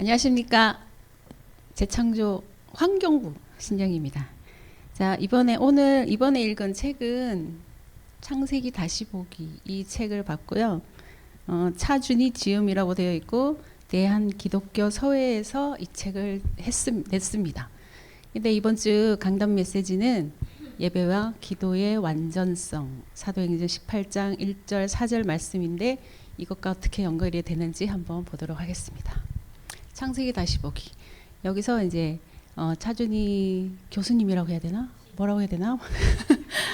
안녕하십니까. 재창조 환경부 신영입니다. 자, 이번에 읽은 책은 창세기 다시 보기 이 책을 봤고요. 차준희 지음이라고 되어 있고 대한기독교 서회에서 이 책을 냈습니다. 근데 이번 주 강단 메시지는 예배와 기도의 완전성, 사도행전 18장 1절 4절 말씀인데 이것과 어떻게 연결이 되는지 한번 보도록 하겠습니다. 창세기 다시 보기. 여기서 이제 차준희 교수님이라고 해야 되나? 뭐라고 해야 되나?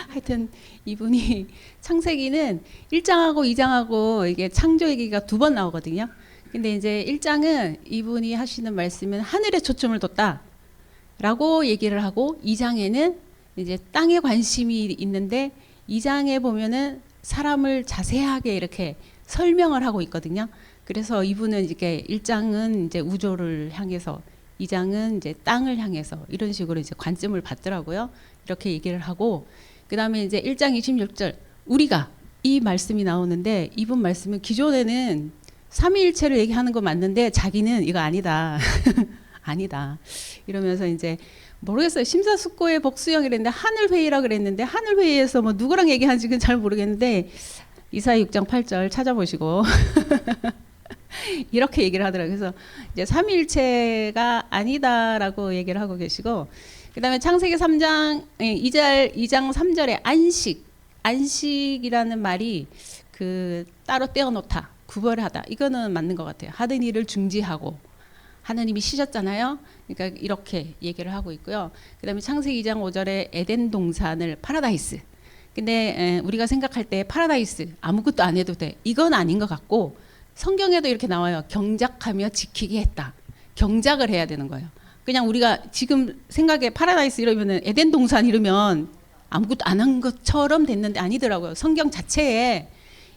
하여튼 이분이 창세기는 1장하고 2장하고 이게 창조 얘기가 두 번 나오거든요. 근데 이제 1장은 이분이 하시는 말씀은 하늘에 초점을 뒀다 라고 얘기를 하고 2장에는 이제 땅에 관심이 있는데 2장에 보면은 사람을 자세하게 이렇게 설명을 하고 있거든요. 그래서 이분은 이렇게 1장은 이제 우주를 향해서 2장은 이제 땅을 향해서 이런 식으로 이제 관점을 받더라고요. 이렇게 얘기를 하고 그다음에 이제 1장 26절 우리가 이 말씀이 나오는데 이분 말씀은 기존에는 삼위일체를 얘기하는 거 맞는데 자기는 이거 아니다. 아니다. 이러면서 이제 모르겠어요. 심사숙고의 복수형 이랬는데 하늘회의라 그랬는데 하늘회의에서 뭐 누구랑 얘기하는지는 잘 모르겠는데 이사야 6장 8절 찾아보시고 이렇게 얘기를 하더라고요. 그래서 이제 삼위일체가 아니다라고 얘기를 하고 계시고 그다음에 창세기 3장 2장 3절에 안식이라는 말이 그 따로 떼어놓다, 구별하다. 이거는 맞는 것 같아요. 하던 일을 중지하고 하나님이 쉬셨잖아요. 그러니까 이렇게 얘기를 하고 있고요. 그다음에 창세기 2장 5절에 에덴 동산을 파라다이스. 근데 우리가 생각할 때 파라다이스 아무것도 안 해도 돼. 이건 아닌 것 같고 성경에도 이렇게 나와요. 경작하며 지키게 했다. 경작을 해야 되는 거예요. 그냥 우리가 지금 생각에 파라다이스 이러면은 에덴 동산 이러면 아무것도 안 한 것처럼 됐는데 아니더라고요. 성경 자체에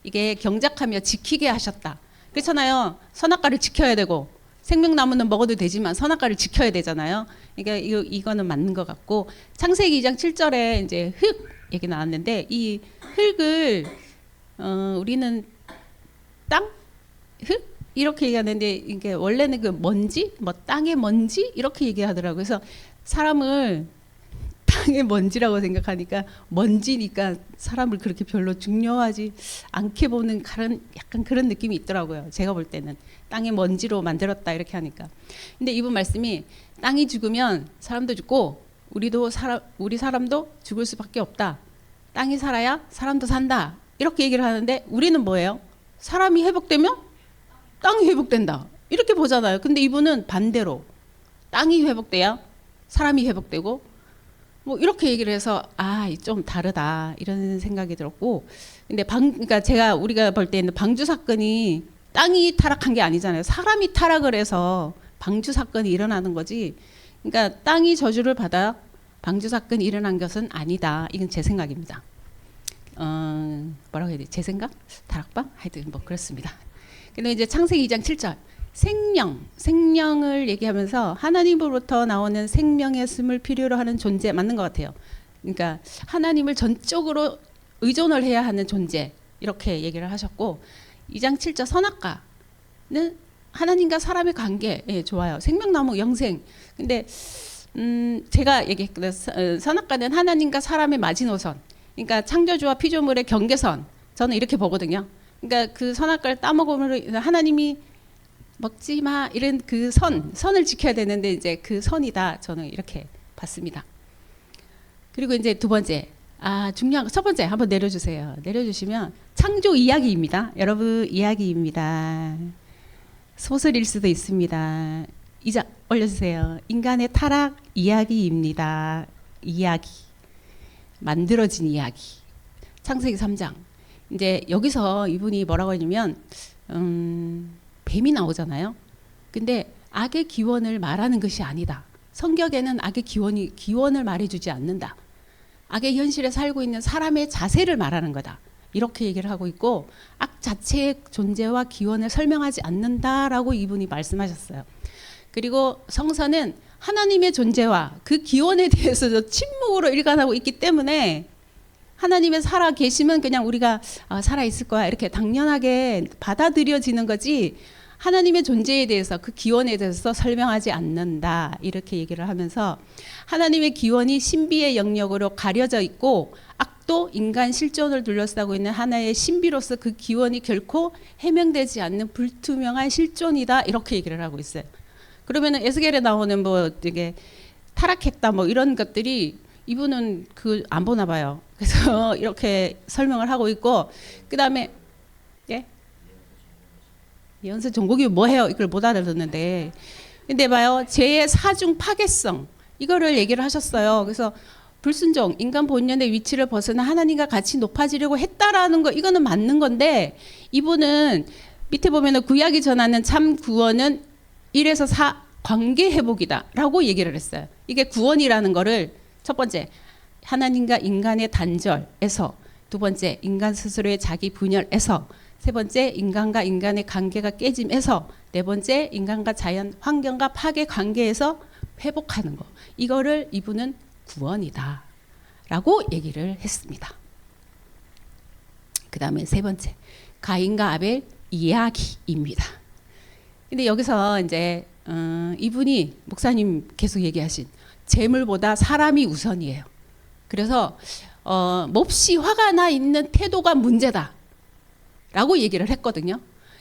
이게 경작하며 지키게 하셨다. 그렇잖아요. 선악과를 지켜야 되고 생명나무는 먹어도 되지만 선악과를 지켜야 되잖아요. 그러니까 이거는 맞는 것 같고 창세기 2장 7절에 이제 흙 얘기 나왔는데 이 흙을 우리는 땅? 흙? 이렇게 얘기하는데 이게 원래는 그 먼지? 뭐 땅의 먼지? 이렇게 얘기하더라고요. 그래서 사람을 땅의 먼지라고 생각하니까 먼지니까 사람을 그렇게 별로 중요하지 않게 보는 약간 그런 느낌이 있더라고요. 제가 볼 때는 땅의 먼지로 만들었다 이렇게 하니까. 근데 이분 말씀이 땅이 죽으면 사람도 죽고 우리 사람도 죽을 수밖에 없다. 땅이 살아야 사람도 산다. 이렇게 얘기를 하는데 우리는 뭐예요? 사람이 회복되면 땅이 회복된다. 이렇게 보잖아요. 근데 이분은 반대로 땅이 회복돼야 사람이 회복되고 뭐 이렇게 얘기를 해서 좀 다르다 이런 생각이 들었고 근데 그러니까 우리가 볼 때는 방주 사건이 땅이 타락한 게 아니잖아요. 사람이 타락을 해서 방주 사건이 일어나는 거지. 그러니까 땅이 저주를 받아 방주 사건이 일어난 것은 아니다. 이건 제 생각입니다. 뭐라고 해야 되지? 제 생각? 다락방? 하여튼 뭐 그렇습니다. 근데 이제 창세기 2장 7절 생명을 얘기하면서 하나님으로부터 나오는 생명의 숨을 필요로 하는 존재 맞는 것 같아요. 그러니까 하나님을 전적으로 의존을 해야 하는 존재 이렇게 얘기를 하셨고 2장 7절 선악과는 하나님과 사람의 관계 좋아요. 생명나무 영생. 근데 제가 얘기했거든요. 선악과는 하나님과 사람의 마지노선. 그러니까 창조주와 피조물의 경계선. 저는 이렇게 보거든요. 그러니까 그 선악과를 따먹으면 하나님이 먹지 마 이런 그 선을 지켜야 되는데 이제 그 선이다 저는 이렇게 봤습니다. 그리고 이제 두 번째 중요한 거 첫 번째 한번 내려주세요. 내려주시면 창조 이야기입니다. 여러분 이야기입니다. 소설일 수도 있습니다. 이자 올려주세요. 인간의 타락 이야기입니다. 이야기 만들어진 이야기. 창세기 3장 이제 여기서 이분이 뭐라고 하냐면 뱀이 나오잖아요. 근데 악의 기원을 말하는 것이 아니다. 성경에는 악의 기원을 말해주지 않는다. 악의 현실에 살고 있는 사람의 자세를 말하는 거다. 이렇게 얘기를 하고 있고 악 자체의 존재와 기원을 설명하지 않는다라고 이분이 말씀하셨어요. 그리고 성서는 하나님의 존재와 그 기원에 대해서도 침묵으로 일관하고 있기 때문에 하나님의 살아 계시면 그냥 우리가 살아 있을 거야 이렇게 당연하게 받아들여지는 거지 하나님의 존재에 대해서 그 기원에 대해서 설명하지 않는다 이렇게 얘기를 하면서 하나님의 기원이 신비의 영역으로 가려져 있고 악도 인간 실존을 둘러싸고 있는 하나의 신비로서 그 기원이 결코 해명되지 않는 불투명한 실존이다 이렇게 얘기를 하고 있어요. 그러면은 에스겔에 나오는 뭐 되게 타락했다 뭐 이런 것들이 이분은 그 안 보나 봐요. 그래서 이렇게 설명을 하고 있고 그다음에 예? 예언서 종국이 뭐해요? 이걸 못 알아듣는데 근데 봐요. 죄의 사중 파괴성 이거를 얘기를 하셨어요. 그래서 불순종, 인간 본연의 위치를 벗어나 하나님과 같이 높아지려고 했다라는 거 이거는 맞는 건데 이분은 밑에 보면은 구약이 전하는 참 구원은 1에서 4 관계 회복이다라고 얘기를 했어요. 이게 구원이라는 거를 첫 번째 하나님과 인간의 단절에서 두 번째 인간 스스로의 자기 분열에서 세 번째 인간과 인간의 관계가 깨짐에서 네 번째 인간과 자연 환경과 파괴 관계에서 회복하는 거 이거를 이분은 구원이다 라고 얘기를 했습니다. 그 다음에 세 번째 가인과 아벨 이야기입니다. 근데 여기서 이제 이분이 목사님 계속 얘기하신 재물보다 사람이 우선이에요. 그래서 몹시 화가 나 있는 태도가 문제다 라고 얘기를 했거든요.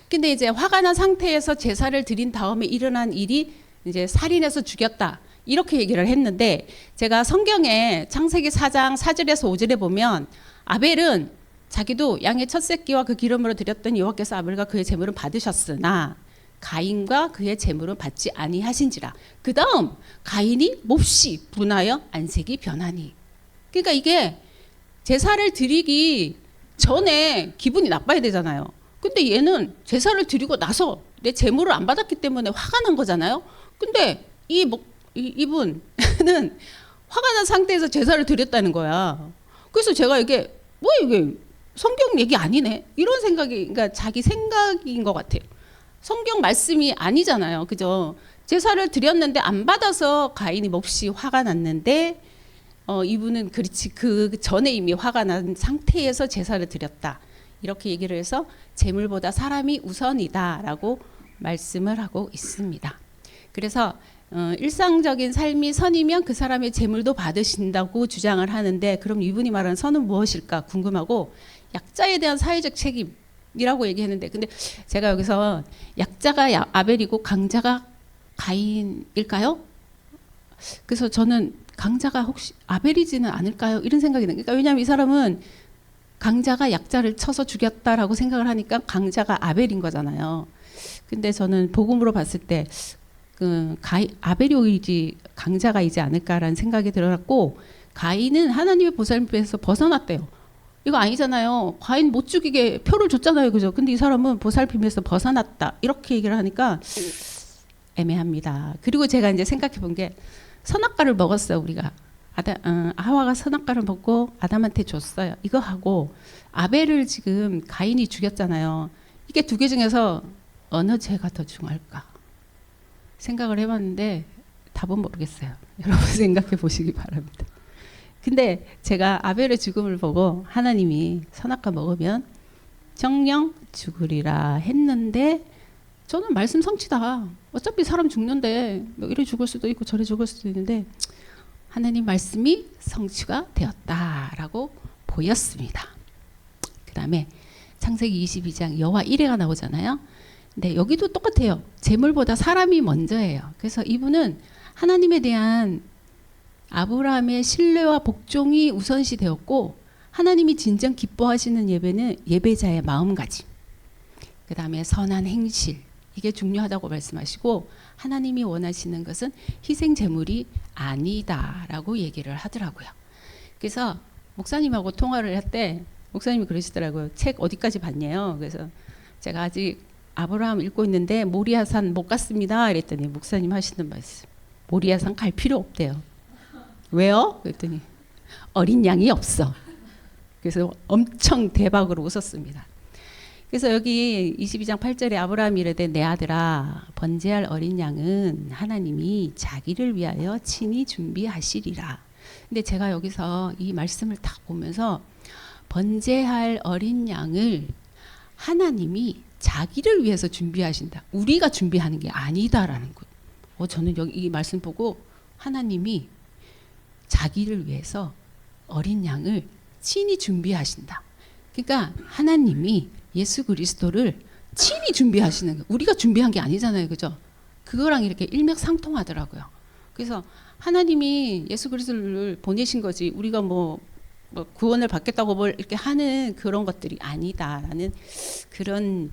근데 이제 화가 난 상태에서 제사를 드린 다음에 일어난 일이 이제 살인해서 죽였다 이렇게 얘기를 했는데 제가 성경에 창세기 4장 4절에서 5절에 보면 아벨은 자기도 양의 첫 새끼와 그 기름으로 드렸던 여호와께서 아벨과 그의 제물을 받으셨으나 가인과 그의 제물은 받지 아니하신지라. 그 다음 가인이 몹시 분하여 안색이 변하니. 그러니까 이게 제사를 드리기 전에 기분이 나빠야 되잖아요. 근데 얘는 제사를 드리고 나서 내 제물을 안 받았기 때문에 화가 난 거잖아요. 근데 이분은 화가 난 상태에서 제사를 드렸다는 거야. 그래서 제가 이게 이게 성경 얘기 아니네 이런 생각이 그러니까 자기 생각인 것 같아요. 성경 말씀이 아니잖아요. 그죠? 제사를 드렸는데 안 받아서 가인이 몹시 화가 났는데 이분은 그렇지 그 전에 이미 화가 난 상태에서 제사를 드렸다. 이렇게 얘기를 해서 재물보다 사람이 우선이다라고 말씀을 하고 있습니다. 그래서 일상적인 삶이 선이면 그 사람의 재물도 받으신다고 주장을 하는데 그럼 이분이 말하는 선은 무엇일까 궁금하고 약자에 대한 사회적 책임이라고 얘기했는데 근데 제가 여기서 약자가 아벨이고 강자가 가인일까요? 그래서 저는 강자가 혹시 아벨이지는 않을까요? 이런 생각이 듭니다. 그러니까 왜냐하면 이 사람은 강자가 약자를 쳐서 죽였다라고 생각을 하니까 강자가 아벨인 거잖아요. 근데 저는 복음으로 봤을 때 아벨이 오히지 강자가이지 않을까라는 생각이 들어갔고 가인은 하나님의 보살핌에서 벗어났대요. 이거 아니잖아요. 가인 못 죽이게 표를 줬잖아요. 그죠? 근데 이 사람은 보살핌에서 벗어났다. 이렇게 얘기를 하니까 애매합니다. 그리고 제가 이제 생각해 본 게 선악과를 먹었어요. 우리가. 하와가 선악과를 먹고 아담한테 줬어요. 이거 하고 아벨을 지금 가인이 죽였잖아요. 이게 두 개 중에서 어느 죄가 더 중할까? 생각을 해봤는데 답은 모르겠어요. 여러분 생각해 보시기 바랍니다. 근데 제가 아벨의 죽음을 보고 하나님이 선악과 먹으면 정령 죽으리라 했는데 저는 말씀 성취다. 어차피 사람 죽는데 뭐 이래 죽을 수도 있고 저래 죽을 수도 있는데 하나님 말씀이 성취가 되었다라고 보였습니다. 그 다음에 창세기 22장 여호와 이레가 나오잖아요. 근데 여기도 똑같아요. 재물보다 사람이 먼저예요. 그래서 이분은 하나님에 대한 아브라함의 신뢰와 복종이 우선시 되었고 하나님이 진정 기뻐하시는 예배는 예배자의 마음가짐 그 다음에 선한 행실 이게 중요하다고 말씀하시고 하나님이 원하시는 것은 희생 제물이 아니다라고 얘기를 하더라고요. 그래서 목사님하고 통화를 할 때 목사님이 그러시더라고요. 책 어디까지 봤냐요. 그래서 제가 아직 아브라함 읽고 있는데 모리아산 못 갔습니다. 이랬더니 목사님 하시는 말씀 모리아산 갈 필요 없대요. 왜요? 그랬더니 어린 양이 없어. 그래서 엄청 대박으로 웃었습니다. 그래서 여기 22장 8절에 아브라함이 이르되 내 아들아 번제할 어린 양은 하나님이 자기를 위하여 친히 준비하시리라. 근데 제가 여기서 이 말씀을 딱 보면서 번제할 어린 양을 하나님이 자기를 위해서 준비하신다. 우리가 준비하는 게 아니다라는 것. 저는 여기 이 말씀 보고 하나님이 자기를 위해서 어린 양을 친히 준비하신다. 그러니까 하나님이 예수 그리스도를 친히 준비하시는 거. 우리가 준비한 게 아니잖아요, 그죠? 그거랑 이렇게 일맥상통하더라고요. 그래서 하나님이 예수 그리스도를 보내신 거지. 우리가 뭐 구원을 받겠다고 뭘 이렇게 하는 그런 것들이 아니다라는 그런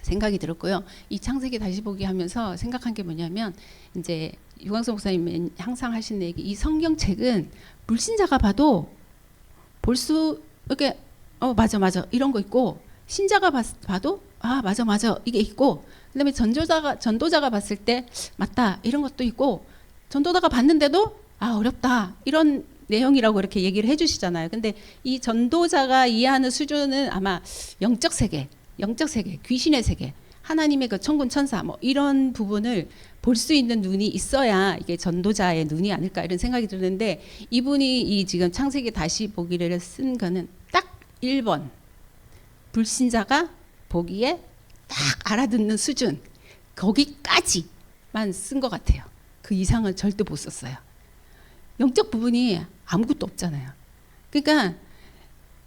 생각이 들었고요. 이 창세기 다시 보기 하면서 생각한 게 뭐냐면, 이제 유광수 목사님이 항상 하시는 얘기, 이 성경책은 불신자가 봐도 볼 수 이렇게 맞아 이런 거 있고, 신자가 봐도 맞아 이게 있고, 그다음에 전도자가 봤을 때 맞다 이런 것도 있고, 전도자가 봤는데도 어렵다 이런 내용이라고 이렇게 얘기를 해주시잖아요. 근데 이 전도자가 이해하는 수준은 아마 영적 세계, 귀신의 세계, 하나님의 그 천군 천사 뭐 이런 부분을 볼 수 있는 눈이 있어야 이게 전도자의 눈이 아닐까 이런 생각이 드는데, 이분이 이 지금 창세기 다시 보기를 쓴 거는 딱 1번 불신자가 보기에 딱 알아듣는 수준, 거기까지만 쓴 것 같아요. 그 이상은 절대 못 썼어요. 영적 부분이 아무것도 없잖아요. 그러니까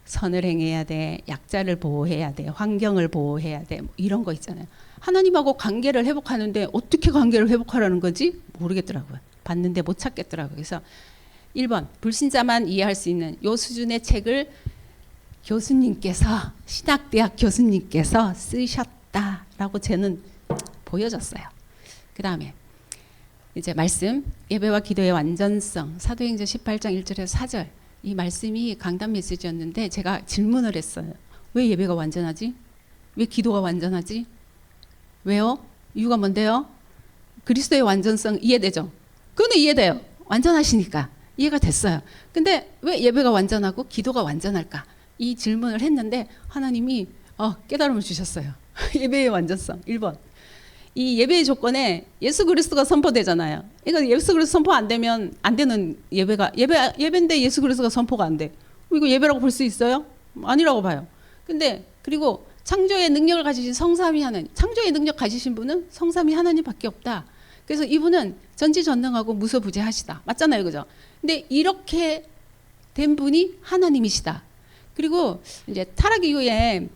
선을 행해야 돼, 약자를 보호해야 돼, 환경을 보호해야 돼, 뭐 이런 거 있잖아요. 하나님하고 관계를 회복하는데 어떻게 관계를 회복하라는 건지 모르겠더라고요. 봤는데 못 찾겠더라고요. 그래서 1번 불신자만 이해할 수 있는 요 수준의 책을 교수님께서, 신학대학 교수님께서 쓰셨다라고 저는 보여졌어요. 그 다음에 이제 말씀, 예배와 기도의 완전성, 사도행전 18장 1절에서 4절, 이 말씀이 강단 메시지였는데 제가 질문을 했어요. 왜 예배가 완전하지? 왜 기도가 완전하지? 왜요? 이유가 뭔데요? 그리스도의 완전성 이해되죠? 그거는 이해돼요. 완전하시니까 이해가 됐어요. 근데 왜 예배가 완전하고 기도가 완전할까? 이 질문을 했는데 하나님이 깨달음을 주셨어요. 예배의 완전성 1번. 이 예배의 조건에 예수 그리스도가 선포되잖아요. 이거 예수 그리스도 선포 안 되면 안 되는 예배인데 예수 그리스도가 선포가 안 돼. 이거 예배라고 볼 수 있어요? 아니라고 봐요. 근데 그리고 창조의 능력을 가지신 성삼위 하나님, 창조의 능력 가지신 분은 성삼위 하나님밖에 없다. 그래서 이분은 전지전능하고 무소부재하시다. 맞잖아요, 그죠? 근데 이렇게 된 분이 하나님이시다. 그리고 이제 타락 이후에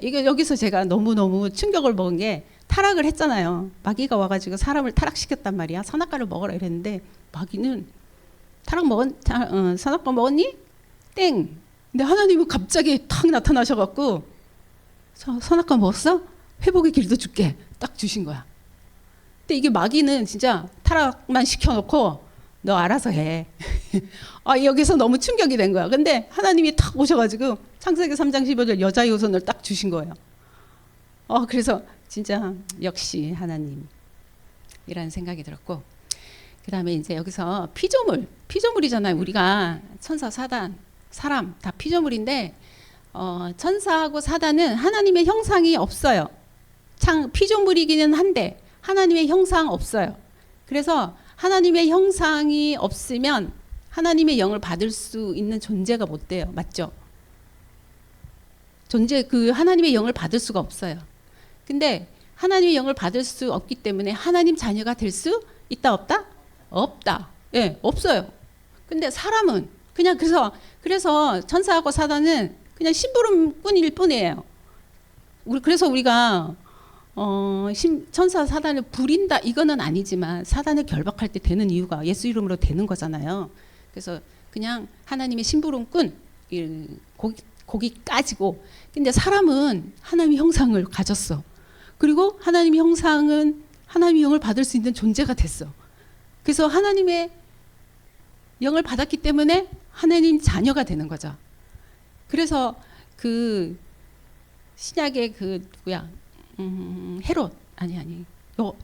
이게 여기서 제가 너무 충격을 먹은 게, 타락을 했잖아요. 마귀가 와가지고 사람을 타락시켰단 말이야. 선악과를 먹어라 이랬는데 마귀는 선악과 먹었니? 땡. 근데 하나님은 갑자기 탁 나타나셔갖고 선악과 먹었어? 회복의 길도 줄게. 딱 주신 거야. 근데 이게 마귀는 진짜 타락만 시켜놓고 너 알아서 해. 여기서 너무 충격이 된 거야. 근데 하나님이 탁 오셔가지고 창세기 3장 15절 여자의 후손을 딱 주신 거예요. 그래서 진짜 역시 하나님이라는 생각이 들었고, 그 다음에 이제 여기서 피조물이잖아요. 우리가 천사, 사단, 사람 다 피조물인데, 천사하고 사단은 하나님의 형상이 없어요. 피조물이기는 한데 하나님의 형상 없어요. 그래서 하나님의 형상이 없으면 하나님의 영을 받을 수 있는 존재가 못 돼요. 맞죠? 하나님의 영을 받을 수가 없어요. 근데 하나님의 영을 받을 수 없기 때문에 하나님 자녀가 될 수 있다 없다? 없다. 예, 없어요. 근데 사람은 그냥 그래서 천사하고 사단은 그냥 심부름꾼일 뿐이에요. 그래서 우리가 천사 사단을 부린다 이거는 아니지만 사단을 결박할 때 되는 이유가 예수 이름으로 되는 거잖아요. 그래서 그냥 하나님의 심부름꾼 거기까지고, 근데 사람은 하나님의 형상을 가졌어. 그리고 하나님의 형상은 하나님의 영을 받을 수 있는 존재가 됐어. 그래서 하나님의 영을 받았기 때문에 하나님 자녀가 되는 거죠. 그래서 그 신약의 헤롯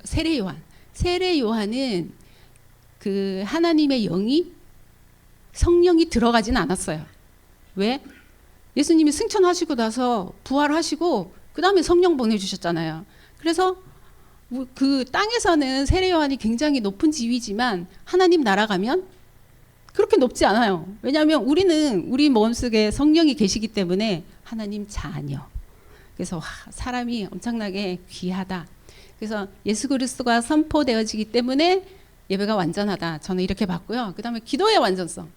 세례 요한은 그 하나님의 영이 성령이 들어가진 않았어요. 왜? 예수님이 승천하시고 나서 부활하시고 그 다음에 성령 보내주셨잖아요. 그래서 그 땅에서는 세례 요한이 굉장히 높은 지위지만 하나님 나라 가면 그렇게 높지 않아요. 왜냐하면 우리 마음속에 성령이 계시기 때문에 하나님 자녀. 그래서 와, 사람이 엄청나게 귀하다. 그래서 예수 그리스도가 선포되어지기 때문에 예배가 완전하다. 저는 이렇게 봤고요. 그 다음에 기도의 완전성.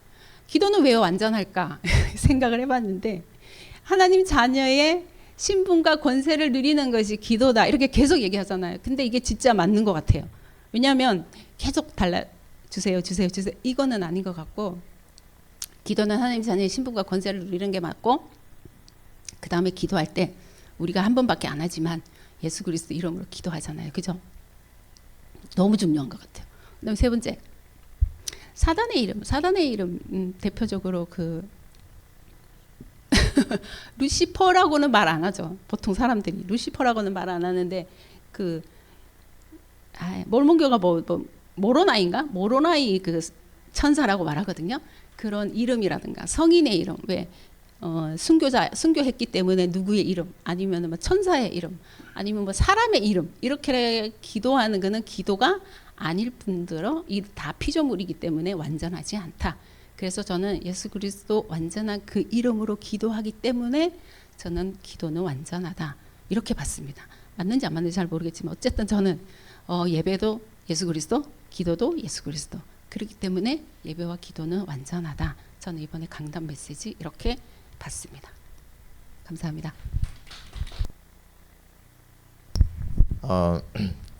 기도는 왜 완전할까 생각을 해봤는데 하나님 자녀의 신분과 권세를 누리는 것이 기도다. 이렇게 계속 얘기하잖아요. 근데 이게 진짜 맞는 것 같아요. 왜냐하면 계속 주세요. 이거는 아닌 것 같고 기도는 하나님 자녀의 신분과 권세를 누리는 게 맞고 그 다음에 기도할 때 우리가 한 번밖에 안 하지만 예수 그리스도 이름으로 기도하잖아요. 그죠? 너무 중요한 것 같아요. 그 다음에 세 번째 사단의 이름 대표적으로 그 루시퍼라고는 말 안 하죠. 보통 사람들이 루시퍼라고는 말 안 하는데 그 몰몬교가 모로나이인가? 모로나이 그 천사라고 말하거든요. 그런 이름이라든가 성인의 이름 왜 순교했기 때문에 누구의 이름 아니면 뭐 천사의 이름 아니면 뭐 사람의 이름 이렇게 기도하는 거는 기도가 아닐 뿐더러 이 다 피조물이기 때문에 완전하지 않다. 그래서 저는 예수 그리스도 완전한 그 이름으로 기도하기 때문에 저는 기도는 완전하다 이렇게 봤습니다. 맞는지 안 맞는지 잘 모르겠지만 어쨌든 저는 예배도 예수 그리스도, 기도도 예수 그리스도. 그렇기 때문에 예배와 기도는 완전하다. 저는 이번에 강단 메시지 이렇게 봤습니다. 감사합니다.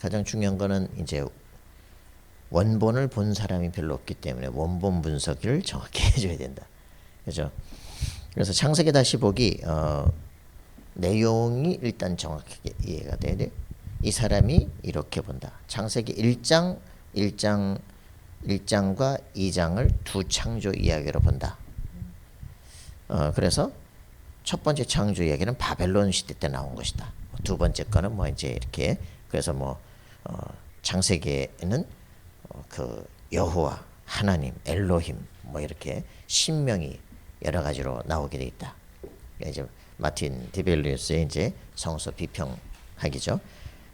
가장 중요한 거는 이제 원본을 본 사람이 별로 없기 때문에 원본 분석을 정확히 해줘야 된다. 그죠? 그래서 창세기 다시 보기 내용이 일단 정확하게 이해가 돼야 돼. 이 사람이 이렇게 본다. 창세기 1장과 2장을 두 창조 이야기로 본다. 그래서 첫 번째 창조 이야기는 바벨론 시대 때 나온 것이다. 두 번째 거는 뭐 이제 이렇게 그래서 뭐 창세기에는 그 여호와 하나님 엘로힘 뭐 이렇게 신명이 여러 가지로 나오게 돼 있다. 이제 마틴 디벨리우스의 이제 성서 비평하기죠.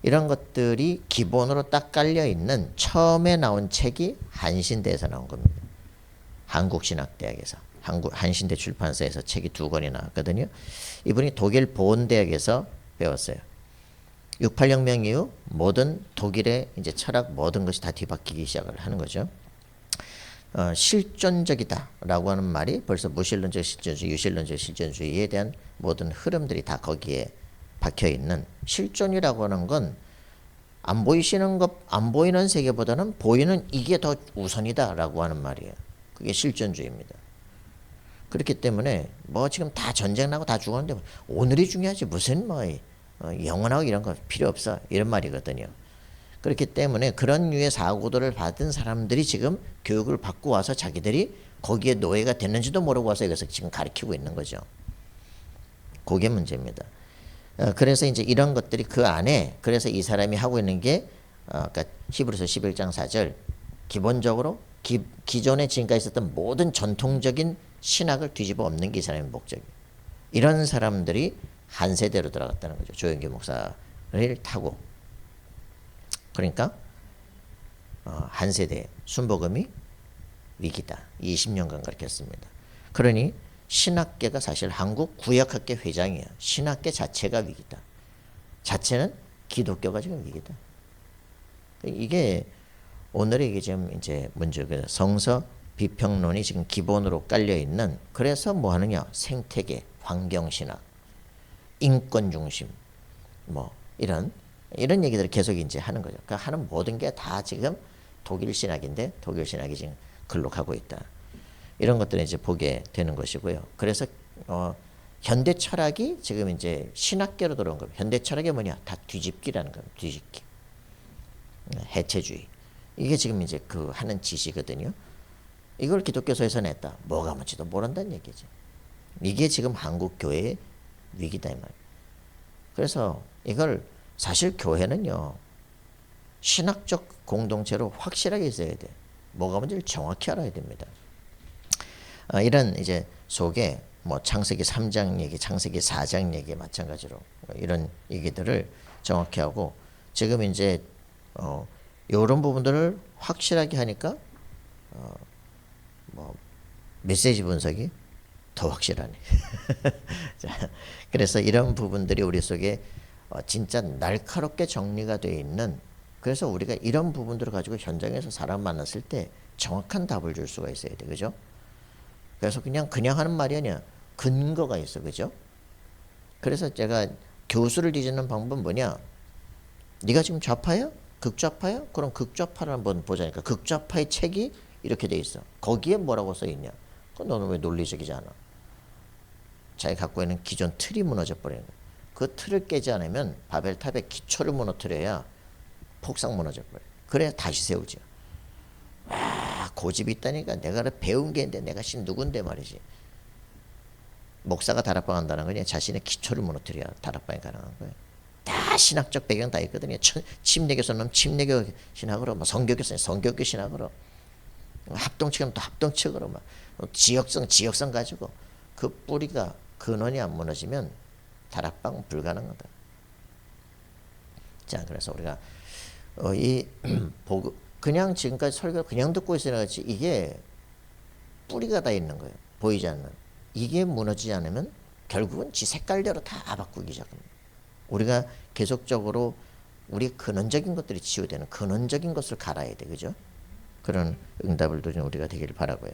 이런 것들이 기본으로 딱 깔려 있는 처음에 나온 책이 한신대에서 나온 겁니다. 한국신학대학에서 한신대 출판사에서 책이 2권이 나왔거든요. 이분이 독일 보온대학에서 배웠어요. 68혁명 이후 모든 독일의 이제 철학 모든 것이 다 뒤바뀌기 시작을 하는 거죠. 실존적이다라고 하는 말이 벌써 무신론적 실존주의, 유신론적 실존주의에 대한 모든 흐름들이 다 거기에 박혀 있는 실존이라고 하는 건 안 보이시는 것, 안 보이는 세계보다는 보이는 이게 더 우선이다라고 하는 말이에요. 그게 실존주의입니다. 그렇기 때문에 뭐 지금 다 전쟁 나고 다 죽었는데 오늘이 중요하지 무슨 뭐 영원하고 이런 거 필요 없어 이런 말이거든요. 그렇기 때문에 그런 류의 사고들을 받은 사람들이 지금 교육을 받고 와서 자기들이 거기에 노예가 됐는지도 모르고 와서 여기서 지금 가르치고 있는 거죠. 그게 문제입니다. 그래서 이제 이런 것들이 그 안에 그래서 이 사람이 하고 있는 게 그러니까 히브리서 11장 4절 기본적으로 기존에 지금까지 있었던 모든 전통적인 신학을 뒤집어 엎는 게 이 사람의 목적이에요. 이런 사람들이 한 세대로 들어갔다는 거죠. 조영기 목사를 타고. 그러니까 한 세대 순복음이 위기다. 20년간 그렇게 했습니다. 그러니 신학계가 사실 한국 구역학계 회장이에요. 신학계 자체가 위기다. 자체는 기독교가 지금 위기다. 이게 오늘의 이게 지금 이제 문제가 성서 비평론이 지금 기본으로 깔려 있는 그래서 뭐 하느냐 생태계, 환경신학, 인권 중심, 뭐 이런 얘기들을 계속 이제 하는 거죠. 그러니까 하는 모든 게 다 지금 독일 신학인데 독일 신학이 지금 글로 가고 있다. 이런 것들을 이제 보게 되는 것이고요. 그래서 현대 철학이 지금 이제 신학계로 들어온 겁니다. 현대 철학이 뭐냐? 다 뒤집기라는 겁니다. 뒤집기, 해체주의. 이게 지금 이제 그 하는 짓이거든요. 이걸 기독교서에서 냈다. 뭐가 뭔지도 모른다는 얘기죠. 이게 지금 한국 교회의 위기다 이 말. 그래서 이걸 사실 교회는요 신학적 공동체로 확실하게 있어야 돼. 뭐가 뭔지를 정확히 알아야 됩니다. 이런 이제 속에 뭐 창세기 3장 얘기, 창세기 4장 얘기 마찬가지로 이런 얘기들을 정확히 하고 지금 이제 이런 부분들을 확실하게 하니까 뭐 메시지 분석이 더 확실하네. 자, 그래서 이런 부분들이 우리 속에 진짜 날카롭게 정리가 되어 있는, 그래서 우리가 이런 부분들을 가지고 현장에서 사람 만났을 때 정확한 답을 줄 수가 있어야 돼. 그죠? 그래서 그냥 하는 말이 아니야. 근거가 있어. 그죠? 그래서 제가 교수를 뒤집는 방법은 뭐냐? 네가 지금 좌파야? 극좌파야? 그럼 극좌파를 한번 보자니까. 극좌파의 책이 이렇게 돼 있어. 거기에 뭐라고 써 있냐? 그럼 너는 왜 논리적이지 않아? 자기 갖고 있는 기존 틀이 무너져 버리는 거야. 그 틀을 깨지 않으면 바벨탑의 기초를 무너뜨려야 폭삭 무너져 버려. 그래야 다시 세우지. 와, 고집이 있다니까. 내가 배운 게 있는데 내가 누군데 말이지. 목사가 다락방 한다는 건 그냥 자신의 기초를 무너뜨려야 다락방이 가능한 거예요. 다 신학적 배경 다 있거든요. 침례교 선언 침례교 신학으로, 뭐 성교교 선언 성교교 신학으로, 합동측은 또 합동측으로, 막 지역성 가지고 그 뿌리가 근원이 안 무너지면 다락방 불가능하다. 자, 그래서 우리가 이 보고 그냥 지금까지 설교 그냥 듣고 있으나 같이 이게 뿌리가 다 있는 거예요. 보이지 않는. 이게 무너지지 않으면 결국은 지 색깔대로 다 바꾸기 시작합니다. 우리가 계속적으로 우리 근원적인 것들이 치유되는 근원적인 것을 갈아야 돼. 그죠? 그런 응답을 드리는 우리가 되기를 바라고요.